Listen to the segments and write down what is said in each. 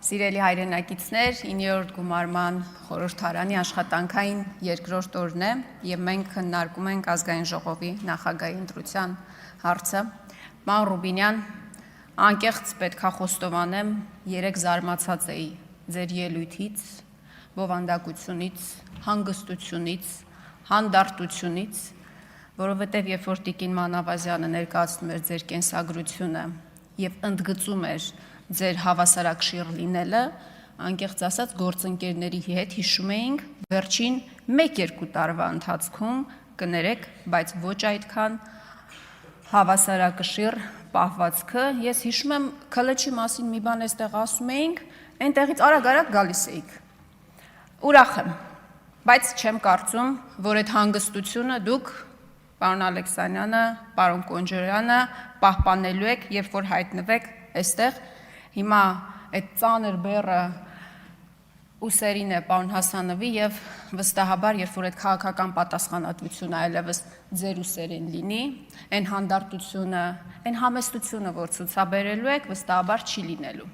Սիրելի հայրենակիցներ, 9-րդ գումարման խորհրդարանի աշխատանքային երկրորդ օրն է եւ մենք քննարկում ենք ազգային ժողովի նախագահի ընտրության հարցը։ Պարոն Ռուբինյան, անկեղծ պետք է խոստովանեմ, երեք զարմացած էի ձեր ելույթից, բովանդակությունից, հանգստությունից, հանդարտությունից, որովհետեւ երբ որ Տիկին Մանավազյանը ներկայացնում էր ձեր կենսագրությունը եւ ընդգծում էր ձեր հավասարակշիռ լինելը, անկեղծ ասած գործընկերների հետ հիշում էինք վերջին 1-2 տարվա ընթացքում կներեք, բայց ոչ այդքան հավասարակշիռ պահվածքը։ Ես հիշում եմ քլեչի մասին մի բան էստեղ ասում էինք, այնտեղից արագ գալիս էիք։ Ուրախ եմ, բայց չեմ կարծում, որ այդ հանգստությունը դուք պարոն Ալեքսանյանը, պարոն Կոնջարյանը պահպանելու եք, երբ որ հայտնվեք այստեղ։ Հիմա այդ ծանր բեռը ուսերին է պարոն Հասանովի եւ վստահաբար, երբ որ այդ քաղաքական պատասխանատվությունը այլևս ձեր ուսերին լինի, այն հանդարտությունը, այն համեստությունը, որ ցուցաբերելու եք, վստահաբար չի լինելու։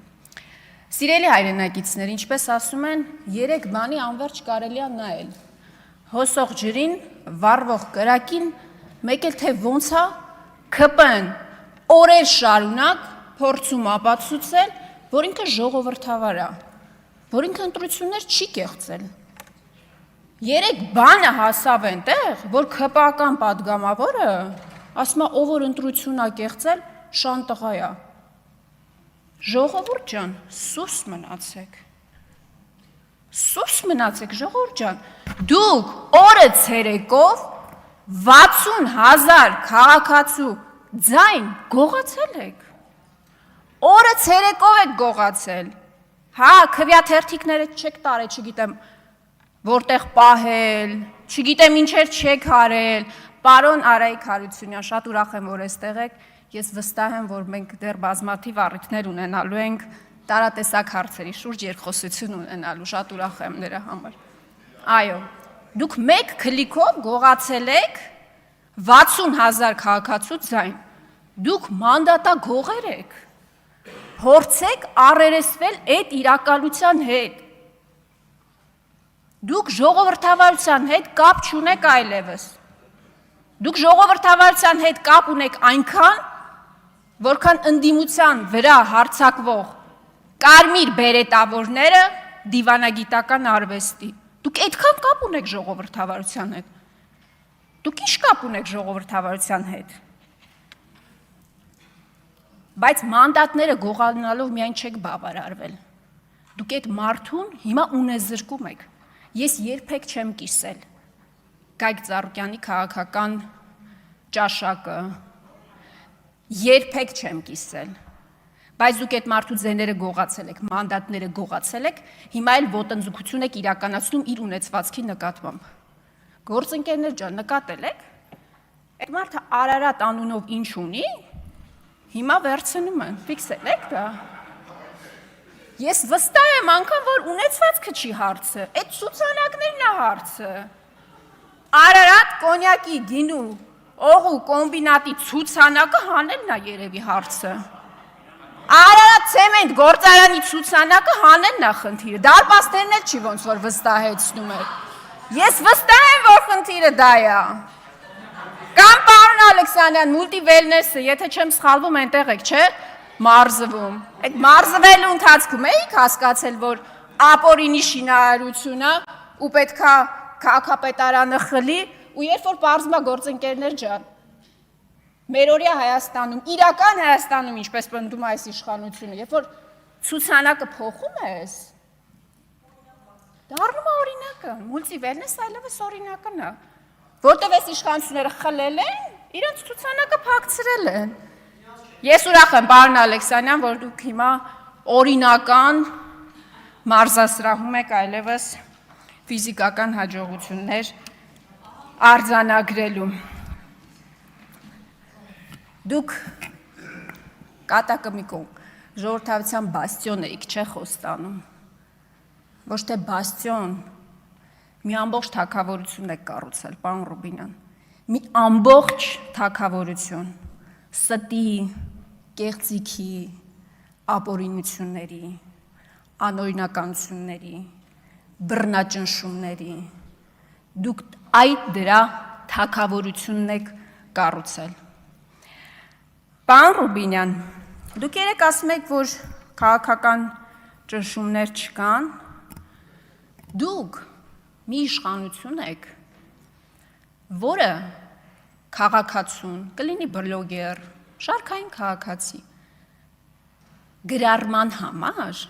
Սիրելի հայրենակիցներ, ինչպես ասում են, 3 բանի անverջ կարելի է նայել։ Հոսող ջրին, վառվող կրակին, մեկ էլ թե ոնց է ԿՊ-ն օրեր շարունակ փորձում ապացուցել, որ ինքը ժողովրդավար է, որ ինքը ընտրություններ չի կեղծել։ 3 բանը հասավ այնտեղ, որ ԿՊ-ական պատգամավորը ասում է, ով որ ընտրություն է կեղծել, շանտղա է։ Ժողովուրդ ջան, սուս մնացեք, ժողովուրդ ջան, դուք օրը ցերեկով 60,000 քաղաքացու ձայն գողացել եք։ Օրը ցերեկով եք գողացել, հա, քվյաթերթիկները չեք տարել, չգիտեմ, որտեղ պահել, չգիտեմ ինչեր չեք արել, պարոն Արայիկ Հարությունյան, շատ ուրախ եմ, որ այստեղ եք, ես վստահ եմ, որ մենք դեռ բազմաթիվ առիթներ ունենալու ենք տարատեսակ հարցերի շուրջ երկխոսություն ունենալու, շատ ուրախ եմ նրա համար։ Այո, դուք մեկ քլիկով գողացել եք 60,000 քաղաքացու ձայն, դուք մանդատագողեր եք, փորձեք առերեսվել այդ իրականության հետ։ Դուք ժողովրդավարության հետ կապ չունեք այլևս։ Դուք ժողովրդավարության հետ կապ ունեք այնքան, որքան ընդդիմության վրա հարձակվող կարմիր բերետավորները դիվանագիտական արվեստի։ Դուք այդքան կապ ունեք ժողովրդավարության հետ։ Դուք ինչ կապ ունեք ժողովրդավարության հետ։ Բայց մանդատները գողանալով միայն չեք բավարարվել։ Դուք այդ մարդուն հիմա ունեզրկում եք։ Ես երբեք չեմ կիսել Գայք Ծառուկյանի քաղաքական ճաշակը, երբեք չեմ կիսել։ Բայց դուք այդ մարդու ձեները գողացել եք, մանդատները գողացել եք, հիմա էլ ոտնձգություն եք իրականացնում իր ունեցվածքի նկատմամբ։ Գործընկերներ ջան, նկատել եք, այդ մարդը Արարատ անունով ինչ ունի, հիմա վերցնում են, ֆիքսել եք դա։ Ես վստահ եմ անգամ, որ ունեցվածքը չի հարցը, այդ ցուցանակներն է հարցը։ Արարատ կոնյակի գինու օղու կոմբինատի ցուցանակը հանելն է երևի հարցը։ Արարատ ցեմենտ գործարանի ցուցանակը հանելն է խնդիրը։ Դարպասներն էլ չի ոնց որ վստահեցնում եք։ Ես վստահ եմ, որ խնդիրը դա է։ Կամ պարոն Ալեքսանյան, մուլտիվելնեսը, եթե չեմ սխալվում, այնտեղ եք, չէ՞, մարզվում։ Այդ մարզվելու ընթացքում էիք հասկացել, որ ապօրինի շինարարությունը ու պետքա քաղաքապետարանը խլի, ու երբ որ պարզվում է գործընկերներ ջան, մերօրյա Հայաստանում, իրական Հայաստանում, ինչպես պնդում է այս իշխանությունը, երբ որ ցուցանակը փոխում ես, դառնում է օրինական, մուլտիվելնեսը այլևս օրինական է։ Որտեւ այս իշխանությունները խլել են, իրենց ցուցանակը փակցրել են։ Ես ուրախ եմ, պարոն Ալեքսանյան, որ դուք հիմա օրինական մարզասրահում եք այլևս ֆիզիկական հաջողություններ արձանագրելու։ Դուք կատակը մի կողմ ժողովրդավարության բաստիոն եք, չէ՞ խոստանում։ Ոչ թե բաստիոն, մի ամբողջ թագավորություն եք կառուցել, պարոն Ռուբինյան, մի ամբողջ թագավորություն, ստի, կեղծիքի, ապօրինությունների, անօրինականությունների, բռնաճնշումների, դուք այդ դրա թագավորությունն եք կառուցել։ Պարոն Ռուբինյան, դուք երեք ասում եք, որ քաղաքական ճնշումներ չկան, դուք մի իշխանություն եք, որը քաղաքացուն, կլինի բլոգեր, շարքային քաղաքացի, գրառման համար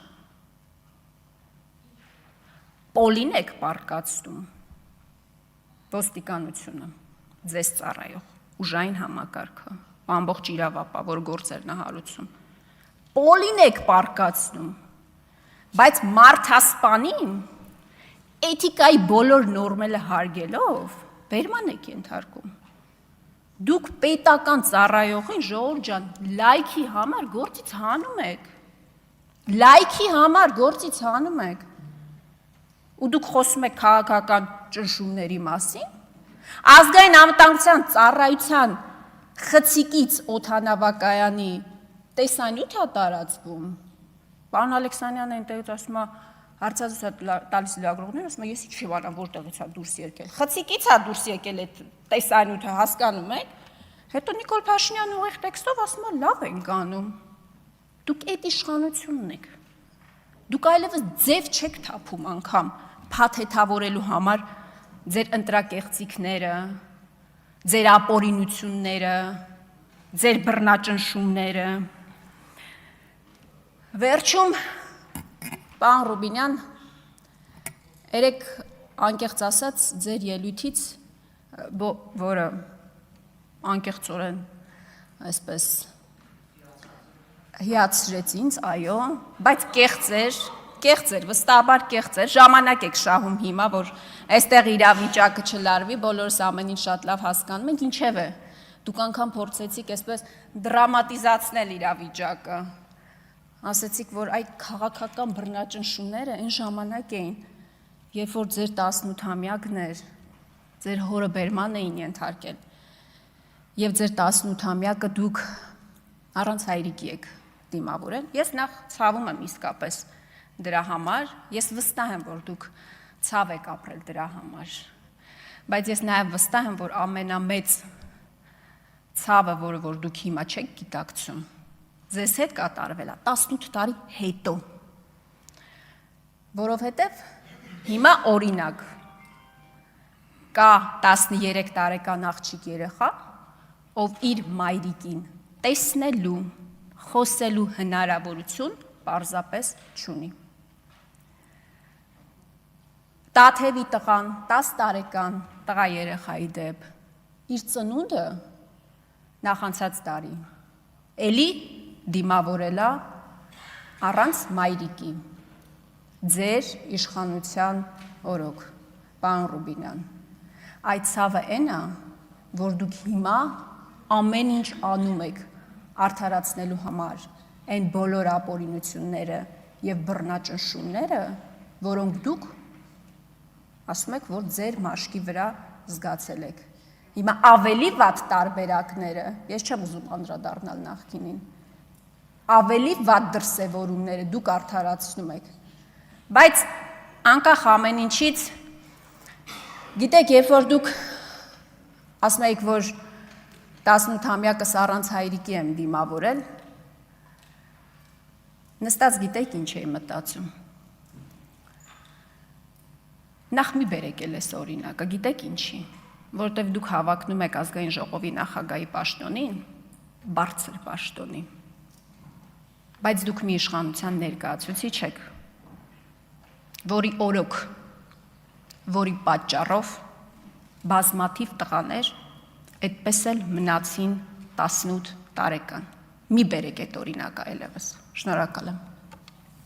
պոլին եք պարկացնում ոստիկանությունը, ձեզ ծառայող, ուժային համակարգը, ամբողջ իրավապահ, որ գործերն է հարուցում, պոլին եք պարկացնում, բայց մարդասպանին էթիկայի բոլոր նորմերը հարգելով բերման եք ենթարկում։ Դուք պետական ծառայողին, ժողովուրդ ջան, լայքի համար գործից հանում եք, լայքի համար գործից հանում եք, ու դուք խոսում եք քաղաքական ճնշումների մասին, ազգային անվտանգության ծառայության խցիկից օդանավակայանի տեսանյութ է տարածվում, պարոն Ալեքսանյանը այնտեղից ասում է, հարցազրույց է տալիս լրագրողներին, ասում է, ես ինչ չիմանամ որտեղից է դուրս եկել, խցիկից է դուրս եկել այդ տեսանյութը, հասկանում եք, հետո Նիկոլ Փաշինյանը ուղիղ տեքստով ասում է, լավ ենք անում, դուք այդ իշխանությունն եք, դուք այլևս ձև չեք թափում անգամ փաթեթավորելու համար ձեր ընտրակեղծիքները, ձեր ապօրինությունները, ձեր բռնաճնշումները։ Վերջում, պարոն Ռուբինյան, երեք անկեղծ ասած ձեր ելույթից, որը անկեղծորեն այսպես հիացրեց ինձ, այո, բայց կեղծ էր, վստահաբար կեղծ էր, ժամանակ եք շահում հիմա, որ այստեղ իրավիճակը չլարվի, բոլորս ամեն ինչ շատ լավ հասկանում ենք, ինչև է, դուք անգամ փորձեցիք այսպես դրամատիզացնել իրավիճակը, ասեցիք, որ այդ քաղաքական բռնաճնշումները այն ժամանակ էին, երբ որ ձեր 18-ամյակն էր, ձեր հորը բերման էին ենթարկել, եւ ձեր 18-ամյակը դուք առանց հայրիկի եք դիմավորել, ես նախ ցավում եմ իսկապես դրա համար, ես վստահ եմ, որ դուք ցավ եք ապրել դրա համար, բայց ես նաև վստահ եմ, որ ամենամեծ ցավը, որը որ դուք հիմա չեք գիտակցում, ձեզ հետ կատարվել է 18 տարի հետո, որովհետև հիմա օրինակ կա 13 տարեկան աղջիկ երեխա, ով իր մայրիկին տեսնելու, խոսելու հնարավորություն պարզապես չունի։ Տաթևի տղան, 10 տարեկան տղա երեխայի դեպ, իր ծնունդը նախանցած տարի, էլի դիմավորելա առանց մայրիկի, ձեր իշխանության օրոք, պարոն Ռուբինյան, այդ ցավը էն է, որ դուք հիմա ամեն ինչ անում եք արդարացնելու համար, այն բոլոր ապօրինությունները եւ բռնաճնշումները, որոնք դուք ասում եք, որ ձեր մաշկի վրա զգացել եք։ Հիմա ավելի վատ տարբերակները, ես չեմ ուզում անդրադառնալ նախկինին, ավելի վատ դրսևորումները դուք արդարացնում եք։ Բայց անկախ ամեն ինչից, գիտեք, երբ որ դուք ասում եք, որ 18-ամյակս առանց հայրիկի եմ դիմավորել, նստած գիտեք ինչ էի մտածում։ Նախ մի բերեք էլ էս օրինակը, գիտեք ինչի, որովհետև դուք հավակնում եք ազգային ժողովի նախագահի պաշտոնին, բարձր պաշտոնի, բայց դուք մի իշխանության ներկայացուցիչ եք, որի օրոք, որի պատճառով բազմաթիվ տղաներ այդպես էլ մնացին 18 տարեկան։ Մի բերեք այդ օրինակը այլևս։ Շնորհակալ եմ։